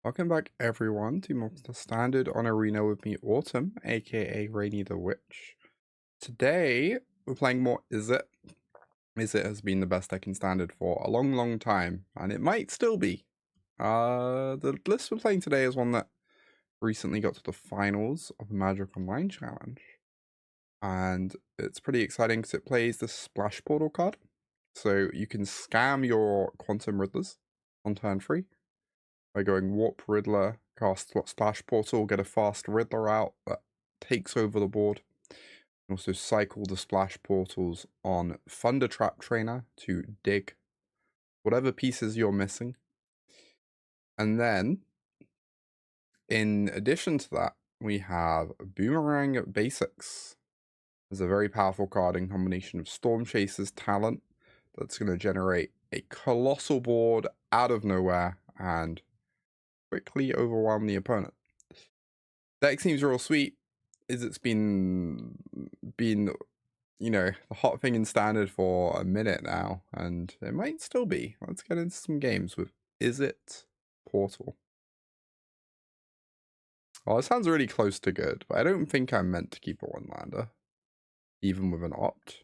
Welcome back everyone to Monster Standard on Arena with me, Autumn, aka Rainy the Witch. Today, we're playing more Izzet. Izzet has been the best deck in Standard for a long time, and it might still be. The list we're playing today is one that recently got to the finals of the Magic Online Challenge. And it's pretty exciting because it plays the Splash Portal card. So you can scam your Quantum Riddlers on turn 3. By going Warp Riddler, cast Splash Portal, get a fast Riddler out that takes over the board. And also cycle the Splash Portals on Thundertrap Trainer to dig whatever pieces you're missing. And then, in addition to that, we have Boomerang Basics. There's a very powerful card in combination of Stormchaser's talent that's going to generate a colossal board out of nowhere and quickly overwhelm the opponent. Deck seems real sweet. It's been you know, the hot thing in Standard for a minute now, and it might still be. Let's get into some games with Izzet Portal. Well, it sounds really close to good, but I don't think I'm meant to keep a one-lander, even with an opt.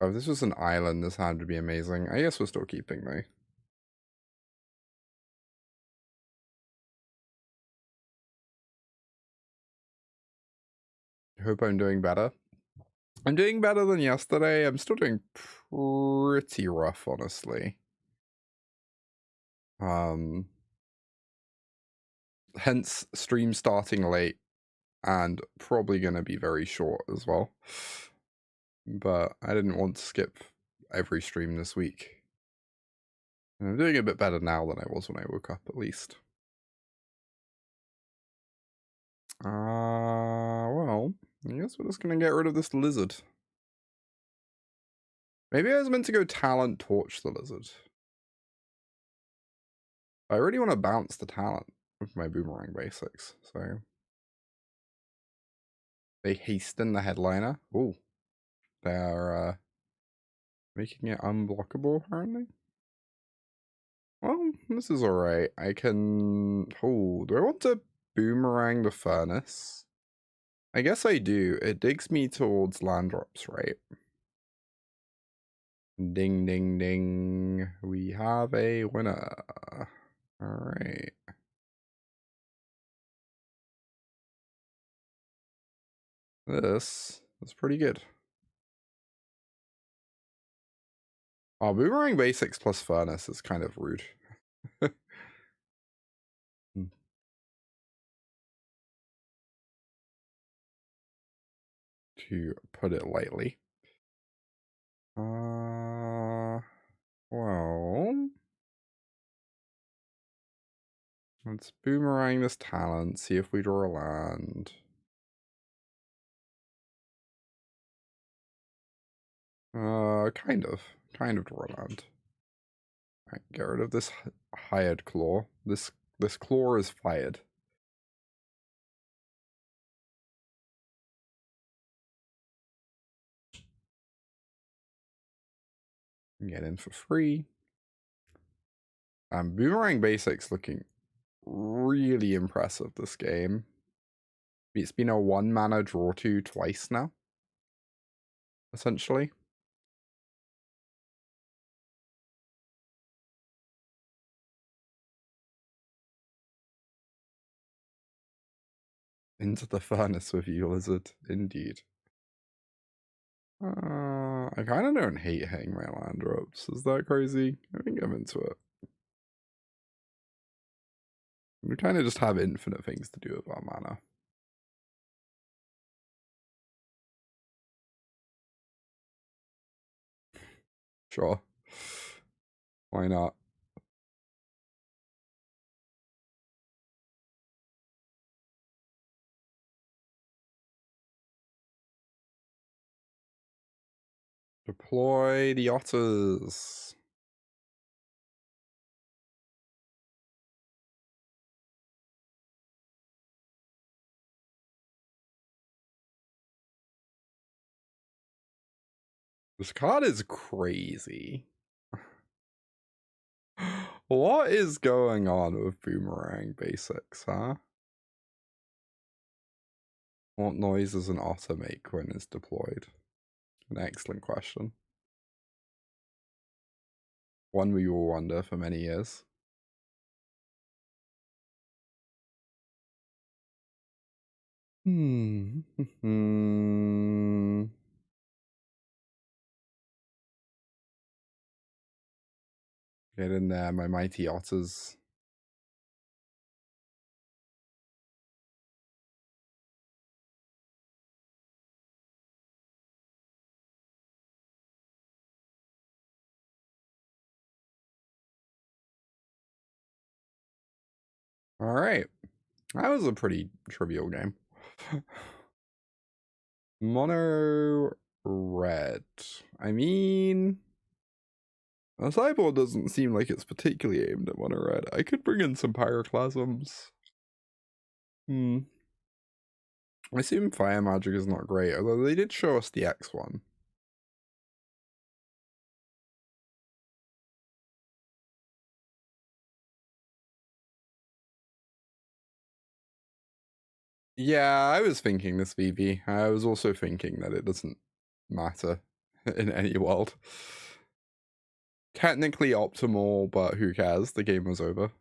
Oh, if this was an island, this hand would be amazing. I guess we're still keeping, though. I hope I'm doing better. I'm doing better than yesterday. I'm still doing pretty rough, honestly. Hence stream starting late and probably going to be very short as well. But I didn't want to skip every stream this week. And I'm doing a bit better now than I was when I woke up, at least. Well, I guess we're just going to get rid of this lizard. Maybe I was meant to go Talent Torch the lizard. I really want to bounce the talent with my Boomerang Basics, so... They hasten the headliner. Ooh. They are, making it unblockable, apparently. Well, this is alright. I can... Oh, do I want to Boomerang the Furnace? I guess I do. It digs me towards land drops, right? Ding, ding, ding. We have a winner. Alright. This is pretty good. Oh, Boomerang Basics plus Furnace is kind of rude. To put it lightly. Well... Let's Boomerang this talent, see if we draw a land. Kind of draw a land. Alright, get rid of this hired claw. This claw is fired. Get in for free. Boomerang Basics looking really impressive this game. It's been a 1 mana draw 2 twice now, essentially. Into the furnace with you, lizard. Indeed. I kind of don't hate hitting my land drops. Is that crazy? I think I'm into it. We kind of just have infinite things to do with our mana. Sure. Why not? Deploy the otters. This card is crazy. What is going on with Boomerang Basics, huh? What noise does an otter make when it's deployed? An excellent question. One we will wonder for many years. Get in there, my mighty otters. Alright. That was a pretty trivial game. Mono red. I mean, the sideboard doesn't seem like it's particularly aimed at mono red. I could bring in some Pyroclasms. I assume fire magic is not great, although they did show us the X one. Yeah, I was thinking this VV. I was also thinking that it doesn't matter in any world. Technically optimal, but who cares? The game was over.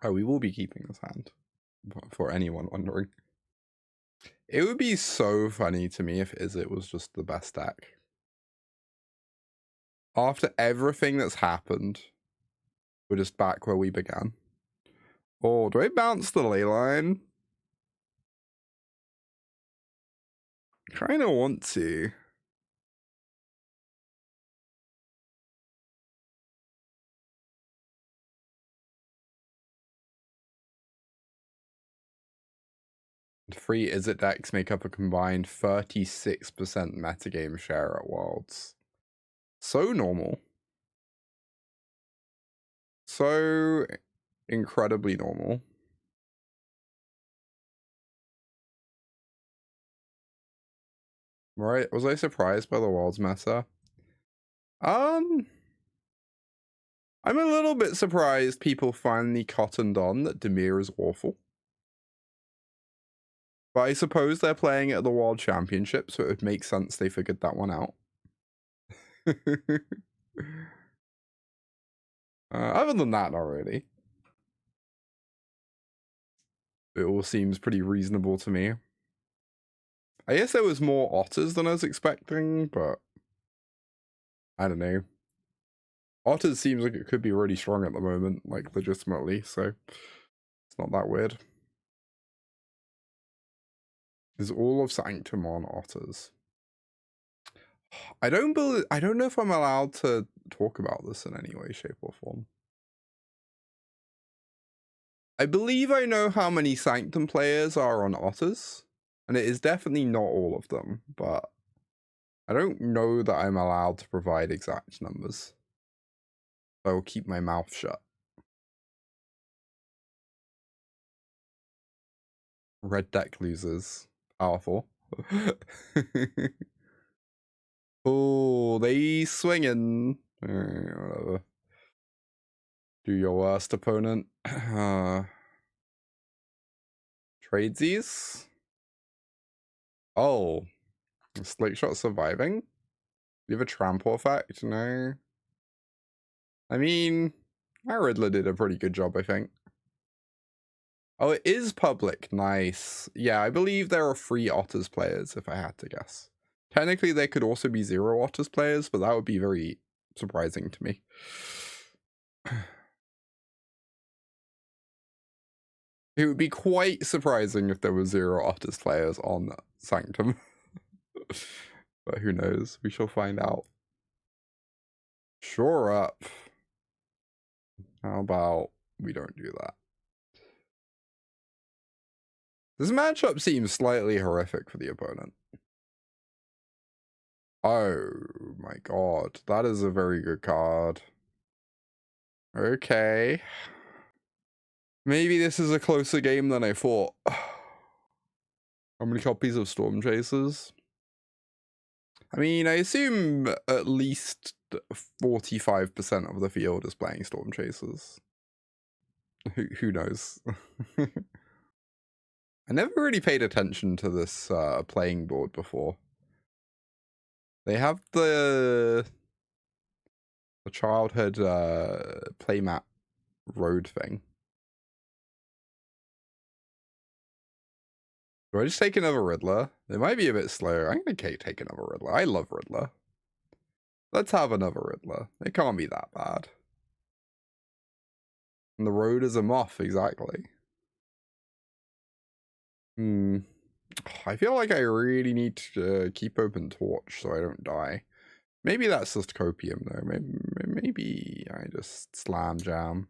Oh, we will be keeping this hand, for anyone wondering. It would be so funny to me if Izzet was just the best deck. After everything that's happened, we're just back where we began. Oh, do I bounce the ley line? Kinda want to. Three Izzet decks make up a combined 36% metagame share at Worlds. So normal. So incredibly normal. Right? Was I surprised by the Worlds meta? I'm a little bit surprised people finally cottoned on that Dimir is awful. But I suppose they're playing it at the World Championship, so it would make sense they figured that one out. Other than that, not really. It all seems pretty reasonable to me. I guess there was more otters than I was expecting, but I don't know. Otters seems like it could be really strong at the moment, like legitimately, so it's not that weird. Is all of Sanctum on otters? I don't know if I'm allowed to talk about this in any way, shape, or form. I believe I know how many Sanctum players are on otters, and it is definitely not all of them, but I don't know that I'm allowed to provide exact numbers. I will keep my mouth shut. Red deck losers. Powerful. Oh, they swinging. Whatever. Do your worst, opponent. Tradesies? Oh. Slate shot surviving? You have a trample effect? No. I mean, our Riddler did a pretty good job, I think. Oh, it is public. Nice. Yeah, I believe there are 3 Otters players, if I had to guess. Technically, there could also be 0 Otters players, but that would be very surprising to me. It would be quite surprising if there were 0 Otters players on Sanctum. But who knows? We shall find out. Sure up. How about we don't do that? This matchup seems slightly horrific for the opponent. Oh my god, that is a very good card. Okay. Maybe this is a closer game than I thought. How many copies of Stormchasers? I mean, I assume at least 45% of the field is playing Stormchasers. Who knows? I never really paid attention to this playing board before. They have the childhood playmat road thing. Do I just take another Riddler? It might be a bit slow. I'm gonna take another Riddler. I love Riddler. Let's have another Riddler. It can't be that bad. And the road is a moth, exactly. I feel like I really need to keep open Torch so I don't die. Maybe that's just copium though. Maybe I just slam jam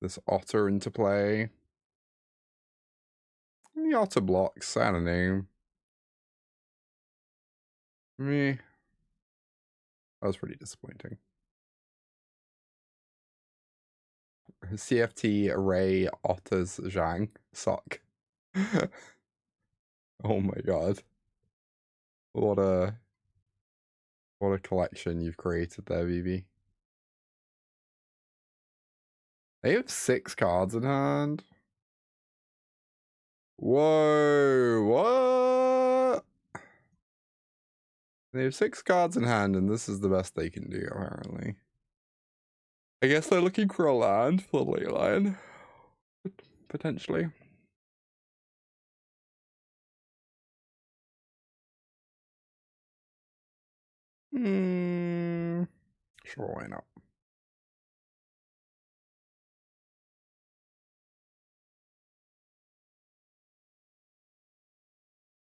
this otter into play. The otter blocks, I don't know. Meh. That was pretty disappointing. CFT array otters Zhang sock. Oh my god. What a collection you've created there, BB. They have 6 cards in hand. Whoa, what? They have 6 cards in hand, and this is the best they can do, apparently. I guess they're looking for a land for the ley line. Potentially. Sure, why not?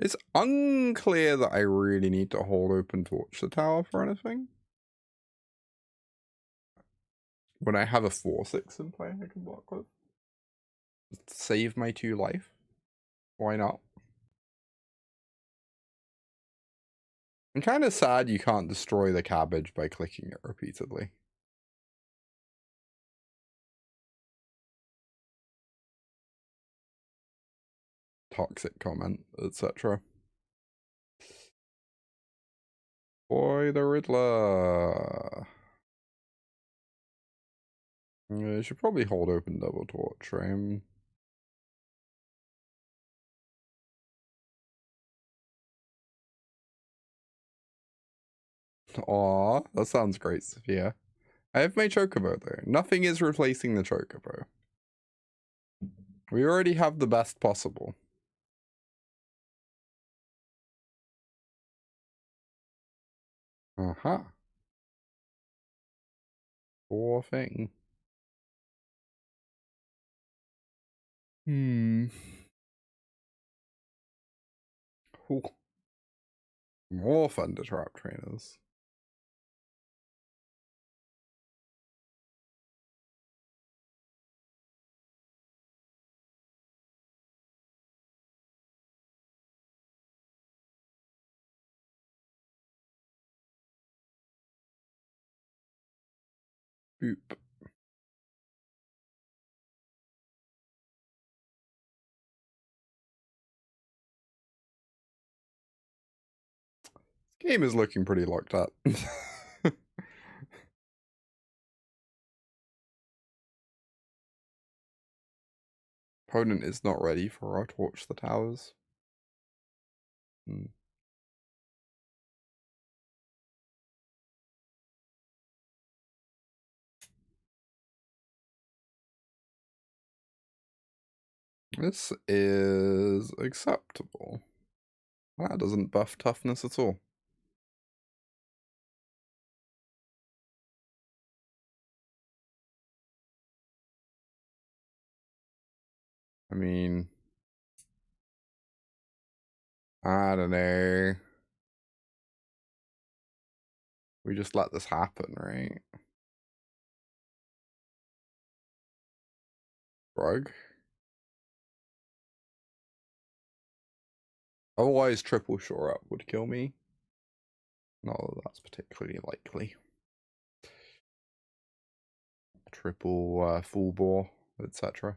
It's unclear that I really need to hold open Torch the tower for anything. When I have a 4/6 in play, I can block with. Save my 2 life. Why not? I'm kind of sad you can't destroy the cabbage by clicking it repeatedly. Toxic comment, etc. Boy, the Riddler. I should probably hold open double Torch, right? Aw, that sounds great, Sophia. I have my Chocobo though. Nothing is replacing the Chocobo. We already have the best possible. Uh-huh. Poor thing. Ooh. More Thundertrap Trainers. Boop. This game is looking pretty locked up. Opponent is not ready for our Torch the Towers. This is acceptable. That doesn't buff toughness at all. I mean, I don't know. We just let this happen, right? Rug. Otherwise, triple shore up would kill me. Not that that's particularly likely. Triple full bore. etc.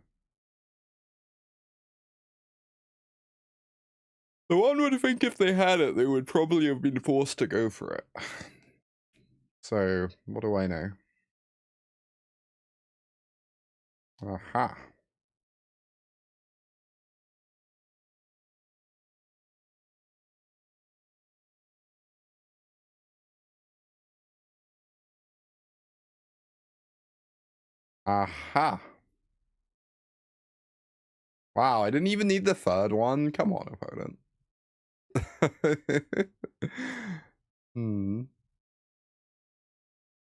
The one would think if they had it, they would probably have been forced to go for it. So, what do I know? Aha. Aha. Wow, I didn't even need the third one. Come on, opponent.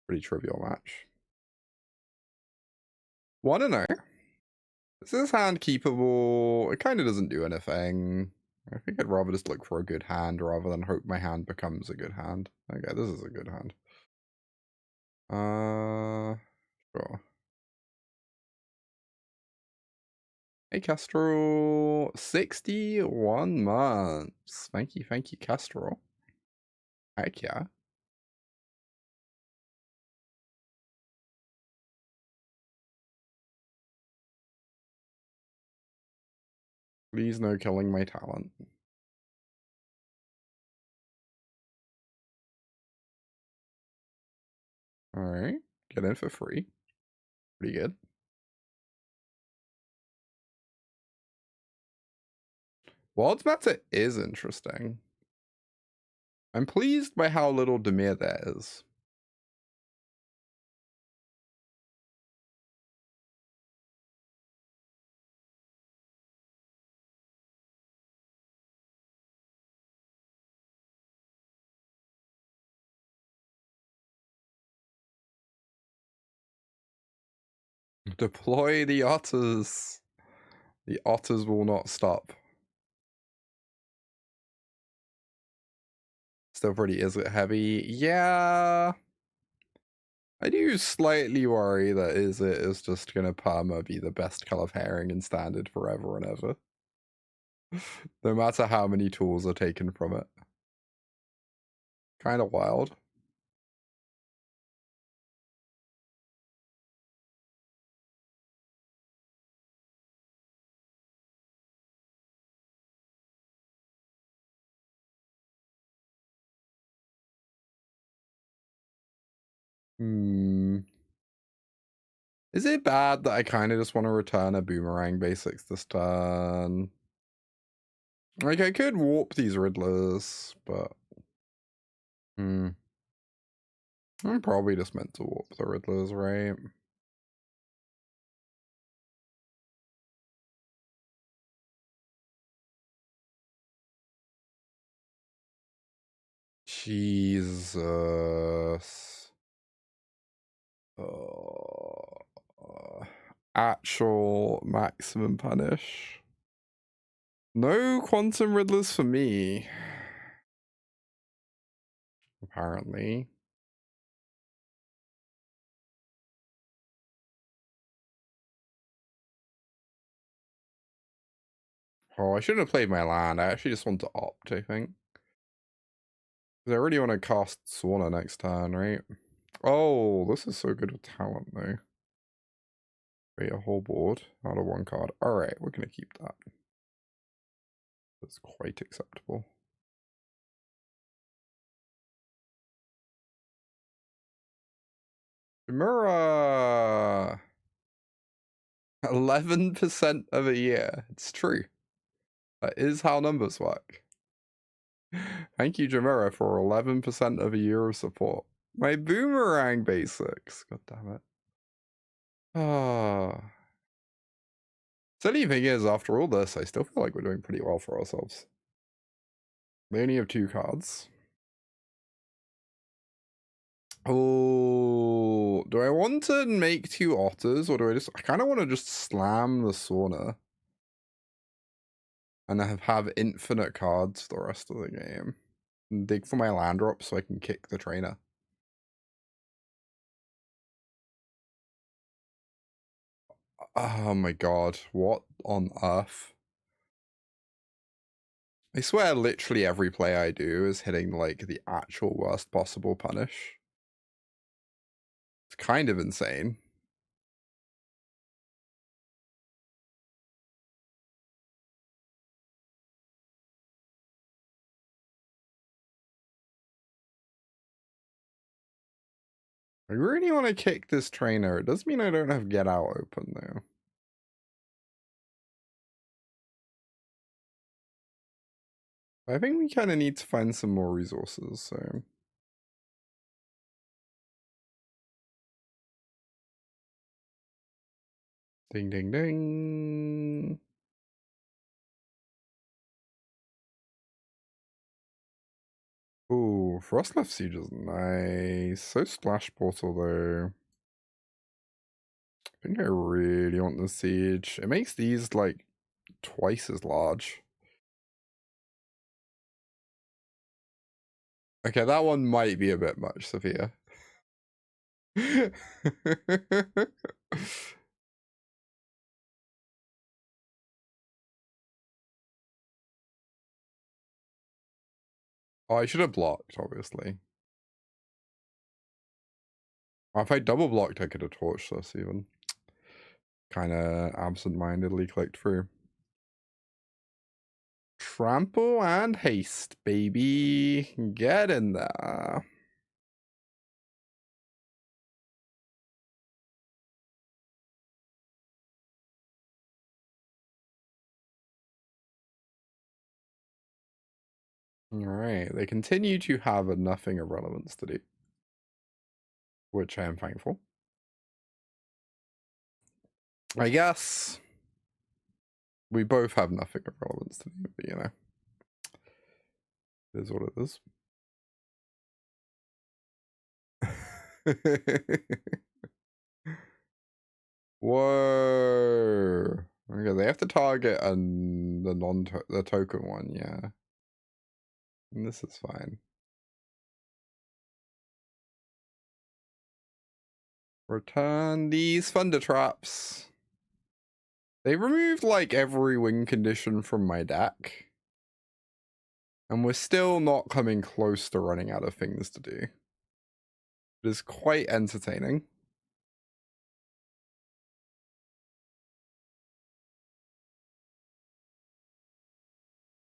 Pretty trivial match. Wanna know? Is this hand keepable? It kind of doesn't do anything. I think I'd rather just look for a good hand rather than hope my hand becomes a good hand. Okay, this is a good hand. Sure. Hey, Kestrel. 61 months. Thank you, Kestrel. Heck yeah. Please no killing my talent. Alright. Get in for free. Pretty good. World's Meta is interesting. I'm pleased by how little Dimir there is. Deploy the otters. The otters will not stop. Still pretty Izzet heavy. Yeah. I do slightly worry that Izzet is just gonna perma be the best color pairing in standard forever and ever. No matter how many tools are taken from it. Kind of wild. Is it bad that I kind of just want to return a Boomerang Basics this turn? Like, I could warp these Riddlers, but... I'm probably just meant to warp the Riddlers, right? Jesus. Actual maximum punish. No Quantum Riddlers for me. Apparently. Oh, I shouldn't have played my land. I actually just want to opt, I think. I really want to cast Sauna next turn, right? Oh, this is so good with talent, though. Create a whole board out of one card. Alright, we're going to keep that. That's quite acceptable. Chimera! 11% of a year. It's true. That is how numbers work. Thank you, Chimera, for 11% of a year of support. My Boomerang Basics. God damn it. Ah. Silly thing is, after all this, I still feel like we're doing pretty well for ourselves. We only have 2 cards. Oh, do I want to make 2 otters, or do I kind of want to just slam the Sauna and have infinite cards the rest of the game and dig for my land drop so I can kick the trainer. Oh my god, what on earth? I swear literally every play I do is hitting like the actual worst possible punish. It's kind of insane. I really want to kick this trainer. It does mean I don't have Get Out open, though. I think we kind of need to find some more resources, so... Ding, ding, ding. Ooh, Frostcliff Siege is nice. So Splash Portal, though. I think I really want the Siege. It makes these, like, twice as large. Okay, that one might be a bit much, Sophia. Oh, I should have blocked, obviously. Oh, if I double blocked, I could have torched this even. Kind of absent-mindedly clicked through. Trample and haste, baby. Get in there. Alright, they continue to have a nothing of relevance to do. Which I am thankful. I guess we both have nothing of relevance to do, but you know. It is what it is. Whoa. Okay, they have to target and the token one, yeah. And this is fine. Return these Thundertraps. They removed like every win condition from my deck. And we're still not coming close to running out of things to do. It is quite entertaining.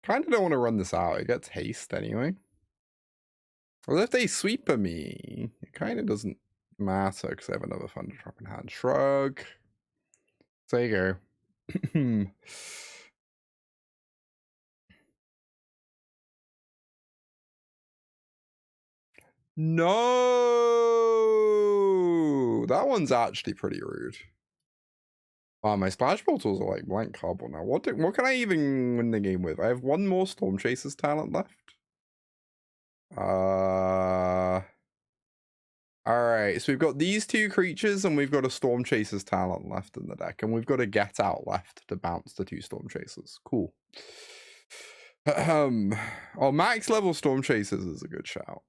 Kind of don't want to run this out. It gets haste anyway. Well, if they sweeper me, it kind of doesn't matter because I have another Thundertrap in hand. Shrug. There you go. No! That one's actually pretty rude. My Splash Portals are like blank cardboard now. What can I even win the game with? I have one more Stormchaser's talent left. Alright, so we've got these two creatures and we've got a Stormchaser's talent left in the deck. And we've got a Get Out left to bounce the two Stormchasers. Cool. Oh, max level Stormchasers is a good shout.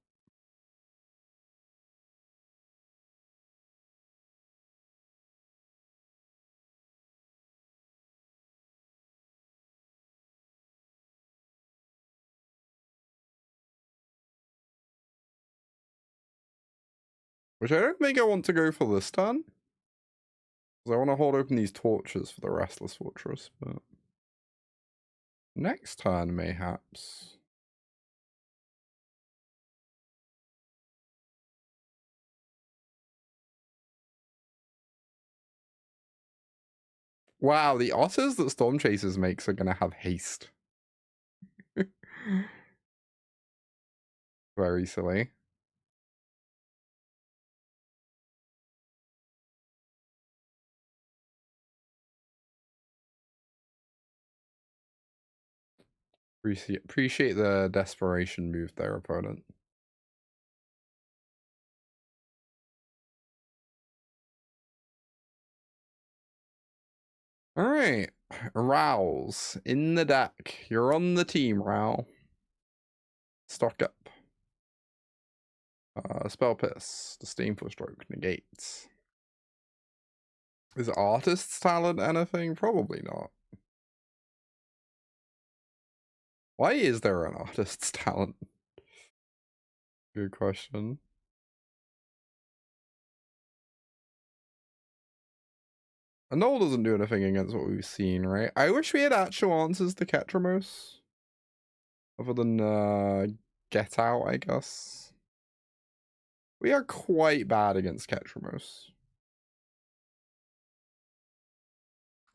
Which I don't think I want to go for this turn. Because I want to hold open these torches for the Restless Fortress, but... next turn, mayhaps. Wow, the otters that Stormchasers makes are going to have haste. Very silly. Appreciate the desperation move there, opponent. Alright. Rouse. In the deck. You're on the team, Row. Stock up. Spell Piss. Disdainful Stroke. Negates. Is Artist's Talent anything? Probably not. Why is there an Artist's Talent? Good question. Annul doesn't do anything against what we've seen, right? I wish we had actual answers to Ketramos. Other than Get Out, I guess. We are quite bad against Ketramos.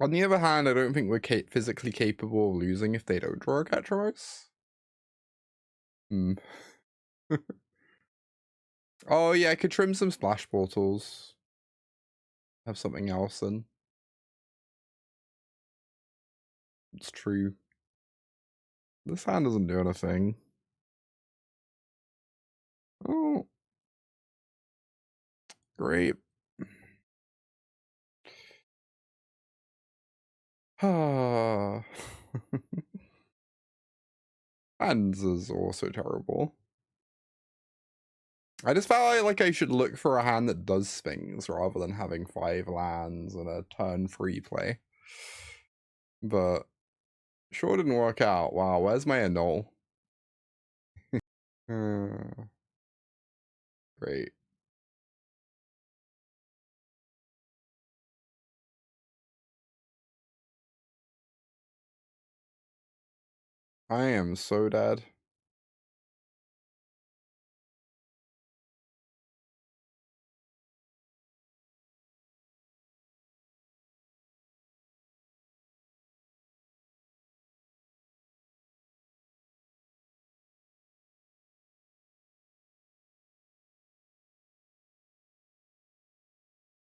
On the other hand, I don't think we're physically capable of losing if they don't draw a Ketramos. Oh yeah, I could trim some splash portals. Have something else in. It's true. This hand doesn't do anything. Oh. Great. Ah. Hands is also terrible. I just felt like I should look for a hand that does things rather than having 5 lands and a turn 3 play. But sure didn't work out. Wow, where's my Annul? Great. I am so dead.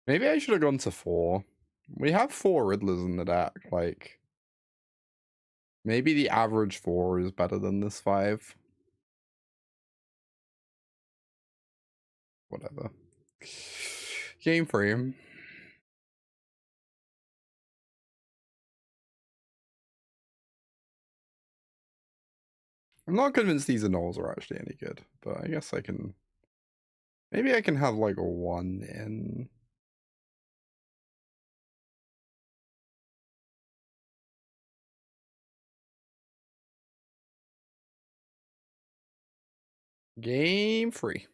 Maybe I should have gone to 4. We have 4 Riddlers in the deck. Like, maybe the average 4 is better than this 5. Whatever. Game frame. I'm not convinced these Annuls are actually any good, but I guess I can... Maybe I can have like a 1 in... Game free.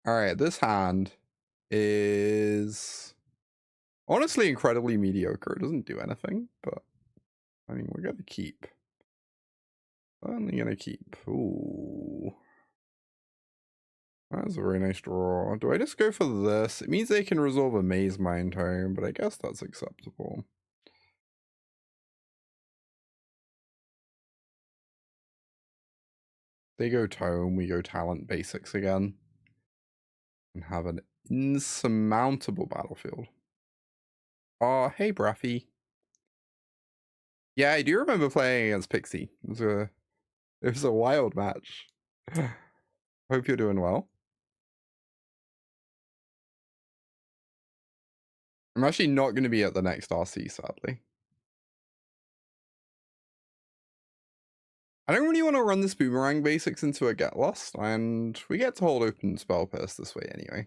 Alright, this hand is honestly incredibly mediocre. It doesn't do anything, but I mean, we're gonna keep. Only gonna keep. Ooh. That's a very nice draw. Do I just go for this? It means they can resolve a Maze Mind turn, but I guess that's acceptable. They go Tome, we go Talent Basics again. And have an insurmountable battlefield. Oh, hey, Braffy. Yeah, I do remember playing against Pixie. It was a wild match. Hope you're doing well. I'm actually not going to be at the next RC, sadly. I don't really want to run this Boomerang Basics into a Get Lost, and we get to hold open Spell Pierce this way anyway.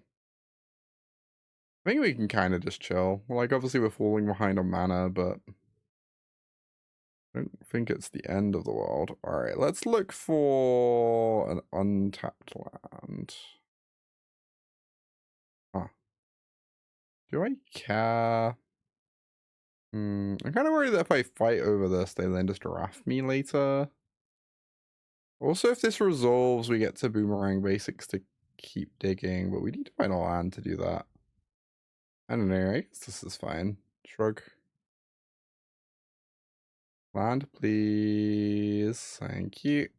I think we can kind of just chill. Like, obviously we're falling behind on mana, but I don't think it's the end of the world. Alright, let's look for an untapped land. Huh. Do I care? I'm kind of worried that if I fight over this, they then just draft me later. Also, if this resolves, we get to Boomerang Basics to keep digging, but we need to find a land to do that. I don't know, I guess this is fine. Shrug. Land, please. Thank you.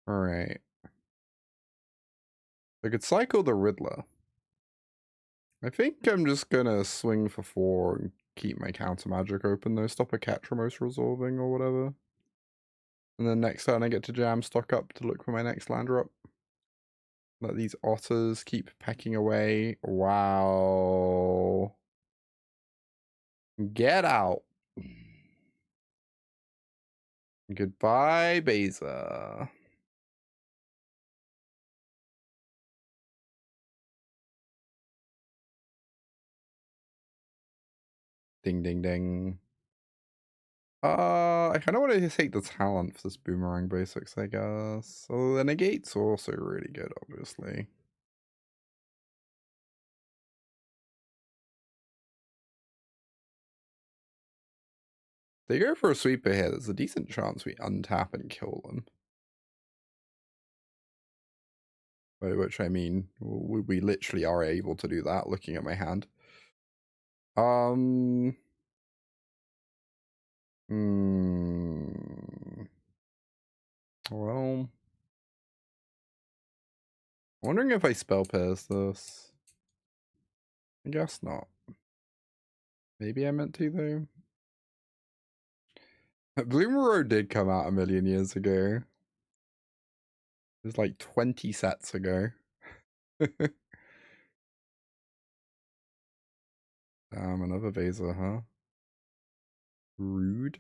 Alright. I could cycle the Riddler. I think I'm just gonna swing for 4 and keep my counter magic open though. Stop a Catrimos resolving or whatever. And then next turn I get to jam stock up to look for my next land drop. Let these otters keep pecking away. Wow. Get out. Goodbye, Beza. Ding, ding, ding. I kind of want to take the talent for this Boomerang Basics, I guess. So the Negate's also really good, obviously. They go for a sweeper here. There's a decent chance we untap and kill them. By which I mean, we literally are able to do that, looking at my hand. Well, wondering if I spell pierce this. I guess not. Maybe I meant to, though. Boomerang did come out a million years ago. It was like 20 sets ago. Another Vaser, huh? Rude.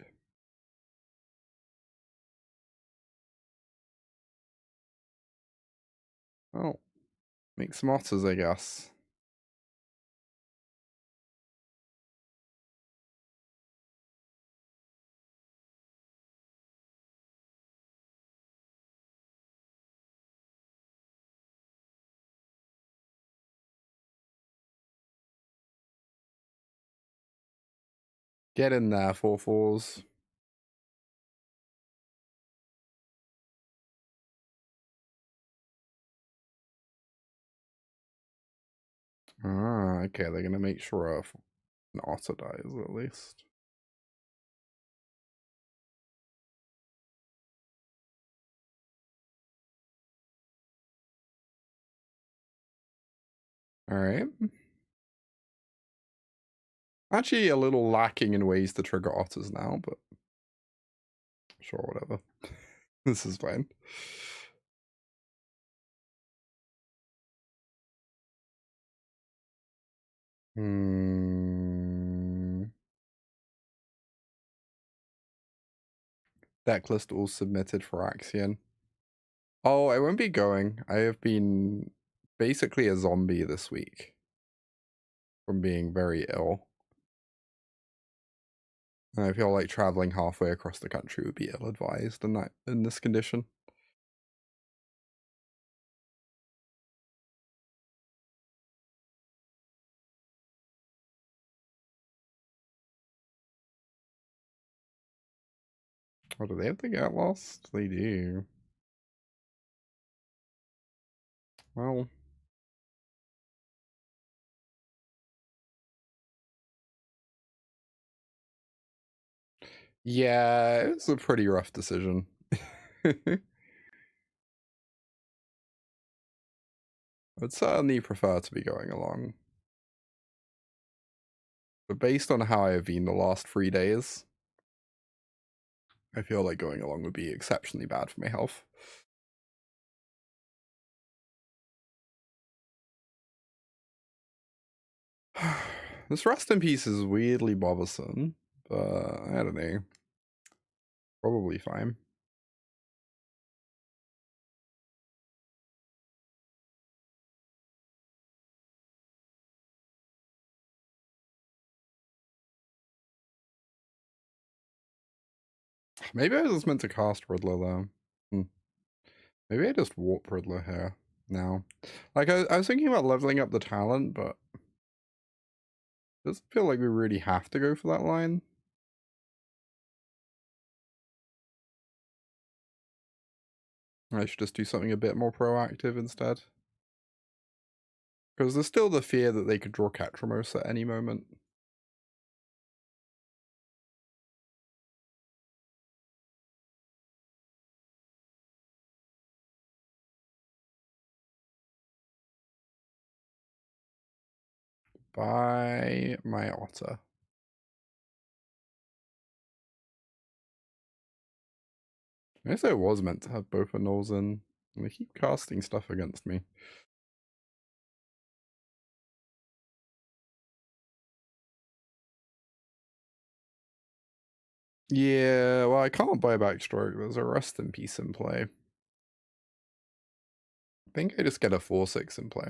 Oh. Make some otters, I guess. Get in there, 4/4s. Ah, okay, they're gonna make sure an otter dies at least. Alright. Actually, a little lacking in ways to trigger otters now, but sure, whatever. This is fine. Decklist all submitted for Axion. Oh, I won't be going. I have been basically a zombie this week from being very ill. And I feel like traveling halfway across the country would be ill-advised in this condition. Oh, do they have to get lost? They do. Well. Yeah, it was a pretty rough decision. I'd certainly prefer to be going along. But based on how I have been the last 3 days, I feel like going along would be exceptionally bad for my health. This rest in peace is weirdly bothersome, but I don't know. Probably fine. Maybe I was meant to cast Riddler though. Maybe I just warp Riddler here now. Like I was thinking about leveling up the talent, but it doesn't feel like we really have to go for that line. I should just do something a bit more proactive instead. Because there's still the fear that they could draw Catrimos at any moment. By my otter. I guess I was meant to have both Annuls in, and they keep casting stuff against me. Yeah, well, I can't buy back Stroke. There's a Rest in Peace in play. I think I just get a 4/6 in play.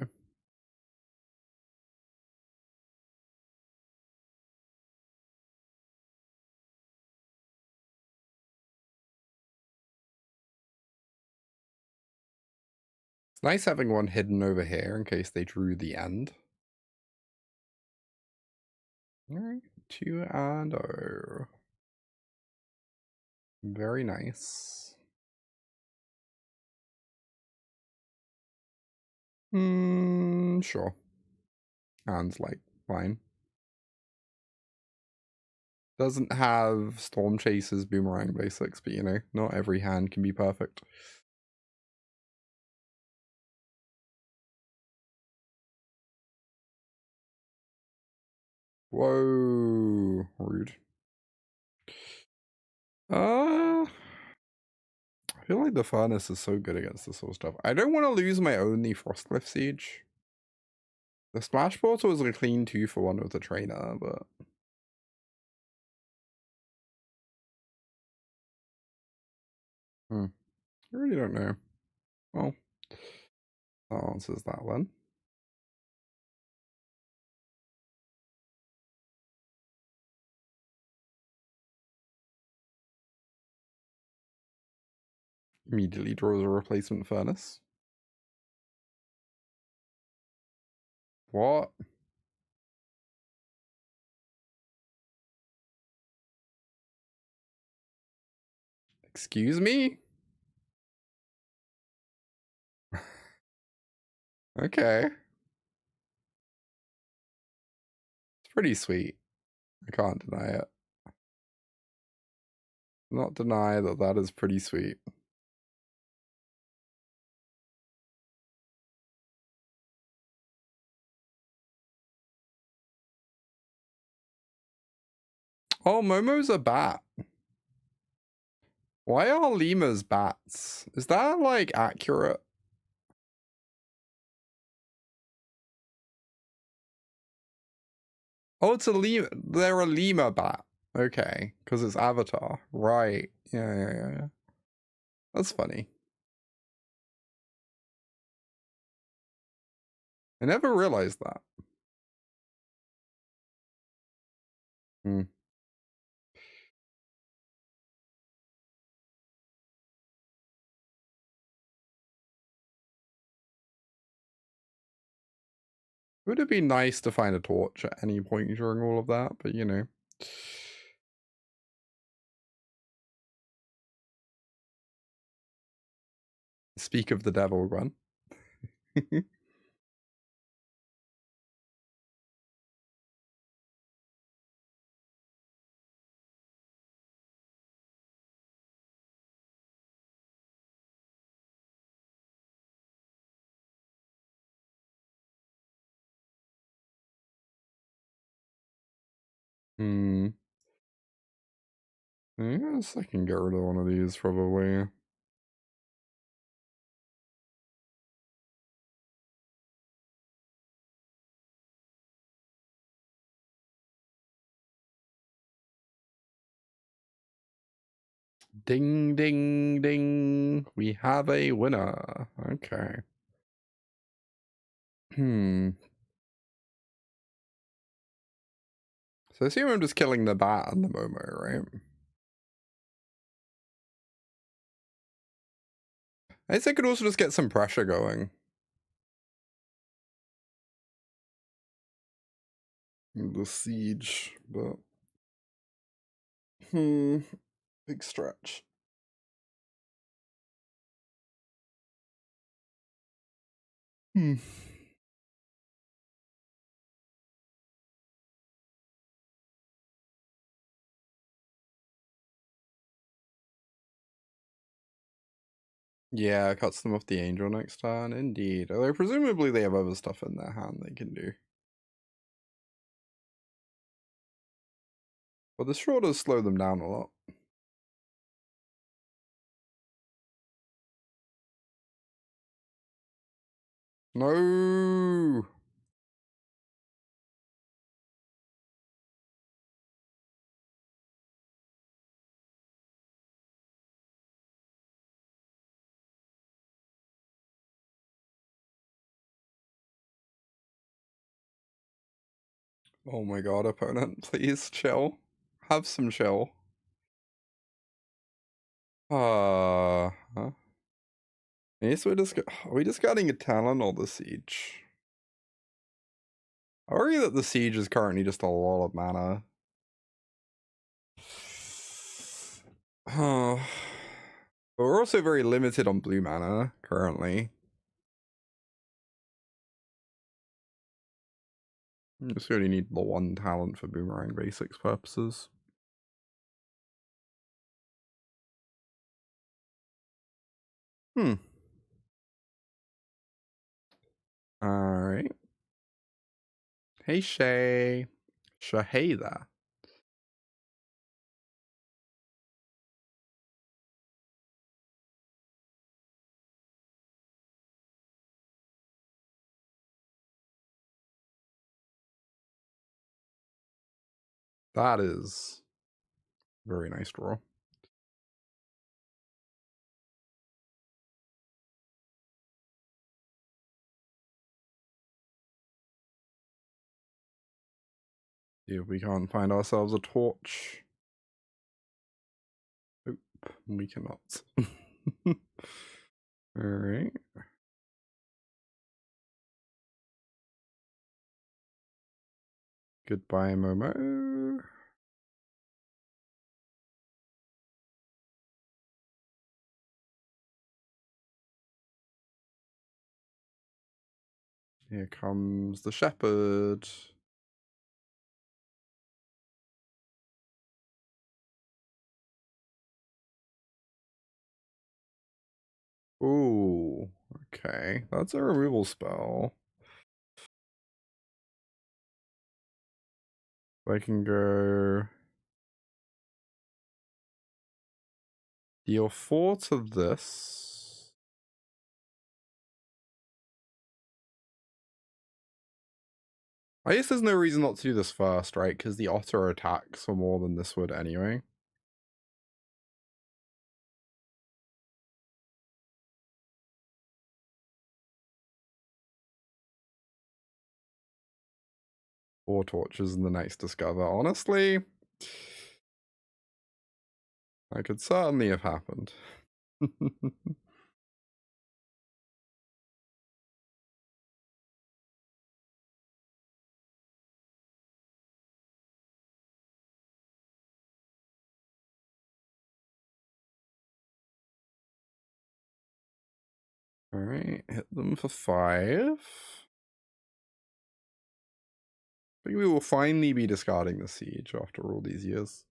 It's nice having one hidden over here in case they drew the end. Alright, 2 and 0. Very nice. Sure. Hand's like fine. Doesn't have Stormchaser's Boomerang Basics, but you know, not every hand can be perfect. Whoa, rude. I feel like the Furnace is so good against this sort of stuff. I don't want to lose my only Frostcliff Siege. The Splash Portal is a clean 2-for-1 with the trainer, but... I really don't know. Well, that answers that then. Immediately draws a replacement Furnace. What? Excuse me? Okay. It's pretty sweet. I can't deny it. Not deny that that is pretty sweet. Oh, Momo's a bat. Why are lemurs bats? Is that, like, accurate? Oh, it's a lemur. They're a lemur bat. Okay, because it's Avatar. Right. Yeah. That's funny. I never realized that. Would it be nice to find a torch at any point during all of that, but you know. Speak of the devil, Gwen. I guess I can get rid of one of these, probably. Ding, ding, ding. We have a winner. Okay. So I assume I'm just killing the bat and the Momo, right? I guess I could also just get some pressure going. The siege, but... Big stretch. Yeah, it cuts them off the angel next turn, indeed. Although presumably they have other stuff in their hand they can do. But this sure does slow them down a lot. No! Oh my god, opponent, please chill. Have some chill. Huh? Yes, are we just getting a talent or the siege? I worry that the siege is currently just a lot of mana. But we're also very limited on blue mana currently. Just really need the one talent for Boomerang Basics purposes. Alright. Hey Shay. Hey there. That is very nice draw. See if we can't find ourselves a torch. Nope, we cannot. Alright. Goodbye, Momo. Here comes the shepherd. Ooh, okay. That's a removal spell. I can go deal 4 to this. I guess there's no reason not to do this first, right? Because the otter attacks for more than this would anyway. Four torches and the next discover. Honestly, that could certainly have happened. Alright, hit them for 5. I think we will finally be discarding the siege after all these years.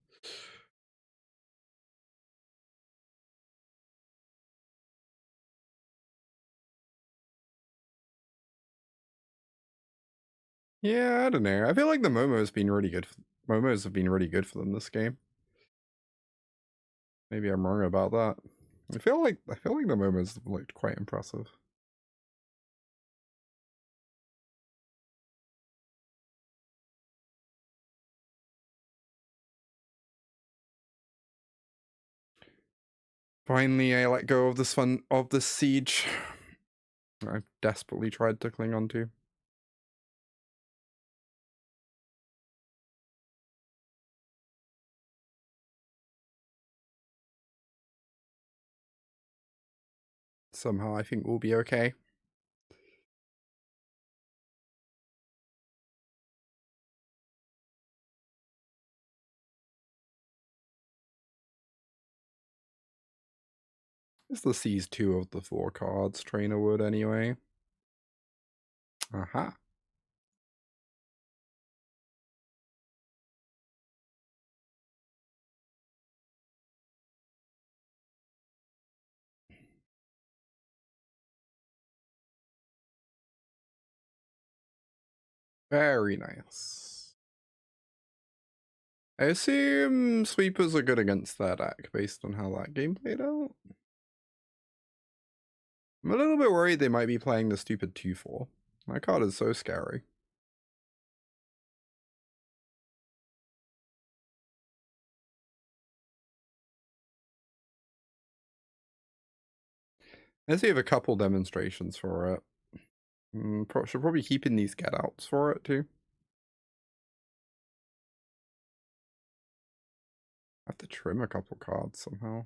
Yeah, I don't know. I feel like the Momos been really good. Momos have been really good for them this game. Maybe I'm wrong about that. I feel like the Momos looked quite impressive. Finally, I let go of this siege I've desperately tried to cling on to. Somehow I think we'll be okay. It's the C's 2 of the 4 cards Trainer would anyway. Aha. Very nice. I assume sweepers are good against that deck based on how that game played out. I'm a little bit worried they might be playing the stupid 2/4. That card is so scary. I see you have a couple demonstrations for it. Should probably keep in these get outs for it too. I have to trim a couple cards somehow.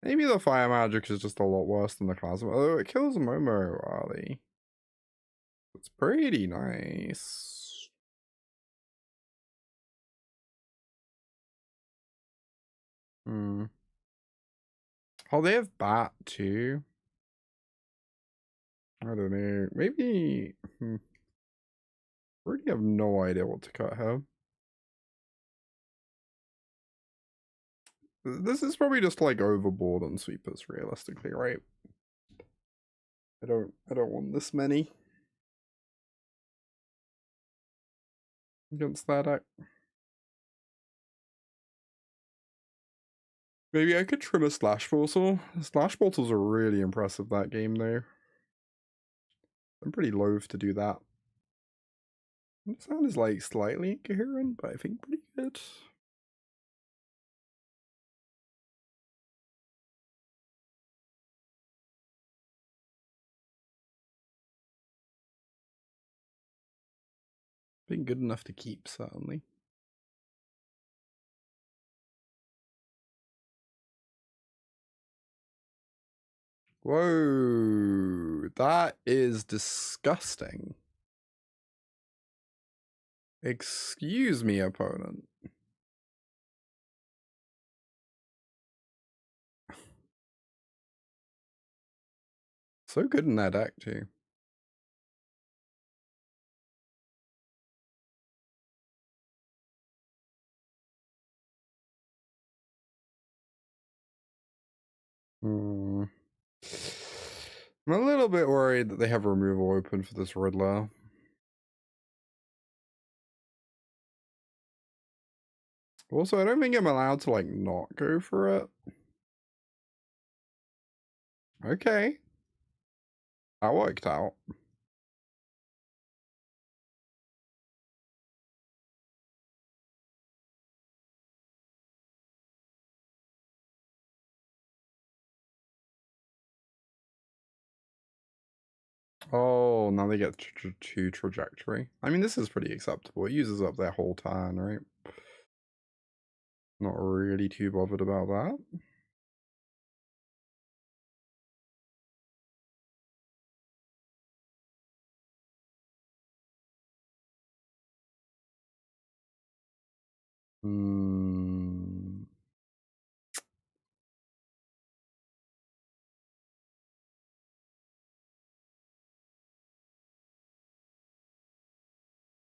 Maybe the fire magic is just a lot worse than the plasma. Oh, it kills Momo early. It's pretty nice. Hmm. Oh, they have Bat too. I don't know. Maybe. Really have no idea what to cut here. This is probably just like overboard on sweepers, realistically, right? I don't want this many against that deck. Maybe I could trim a Slash Portal. Slash Portals are really impressive that game though. I'm pretty loath to do that. The sound is like slightly incoherent, but I think pretty good. Been good enough to keep, certainly. Whoa, that is disgusting. Excuse me, opponent. So good in that deck, too. I'm a little bit worried that they have removal open for this Riddler. Also, I don't think I'm allowed to, like, not go for it. Okay. That worked out. Oh, now they get two trajectory. I mean, this is pretty acceptable. It uses up their whole turn, right? Not really too bothered about that.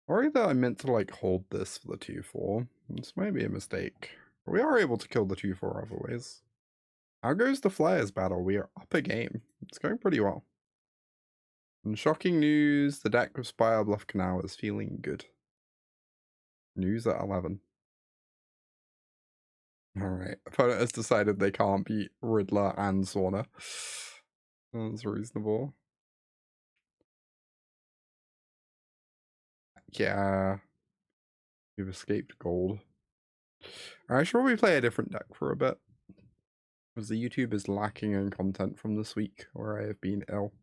Worried that I meant to like hold this for the 2/4. This might be a mistake. We are able to kill the 2/4 other ways. How goes the Flyers battle? We are up a game. It's going pretty well. And shocking news, the deck of Spirebluff Canal is feeling good. News at 11. Alright, opponent has decided they can't beat Riddler and Sauna. That's reasonable. Yeah. We've escaped gold. I should probably play a different deck for a bit. Because the YouTube is lacking in content from this week, where I have been ill.